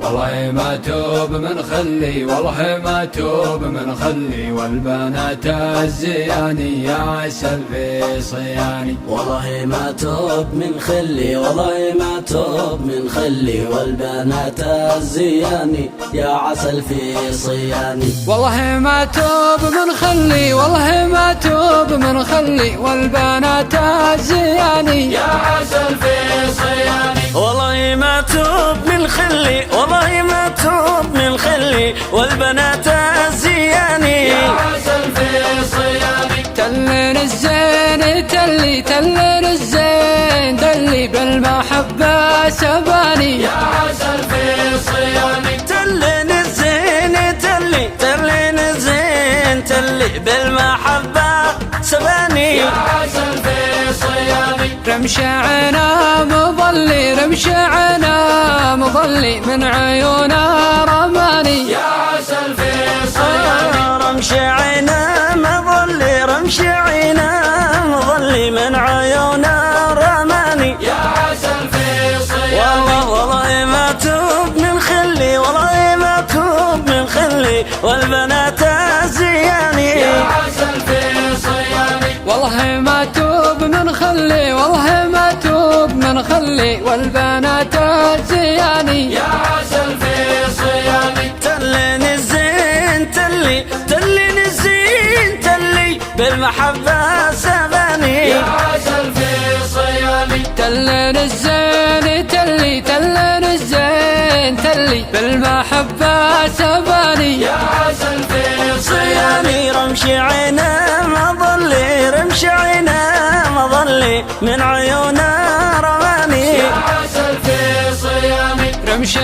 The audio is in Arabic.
والله ما توب من خلي، والله ما توب من خلي، والبنات الزياني يا عسل في صياني. والله ما توب من خلي، والله ما توب من خلي، والبنات الزياني يا عسل في صياني. والله ما توب من خلي، والله ما توب من خلي، والبنات الزياني يا عسل في صياني. والله ما توب من خلي، والله ما توب من خلي، والبنات الزياني يا عسل في صياني. تلين الزين تلي، تلين الزين تلي، بالمحبة سباني يا عسل في صياني. تلين الزين تلي، تلين الزين تلي، بالمحبة سباني يا عسل في صياني. رمش عنا مظلي، رمش عنا مظلي، من عيونا رماني يا عسل في صياني. رمش عنا مظلي، رمش عنا مظلي، من عيونا رماني يا عسل في صياني. والله والله ما توب من خلي، والله ما توب من خلي، والبنات الزياني يا عسل في صياني. والله ما توب من خلي، والله ما توب من خلي، والبنات الزياني يا عسل في صياني. تلين الزين تلي، تلين الزين تلي، بالمحبة سباني يا عسل في صياني. تلين الزين تلي، تلين الزين تلي، بالمحبة سباني يا عسل في صياني. رمش عينا مظلي، رمش عينا مظلي، من عيونا رماني يا عسل في صياني. رمش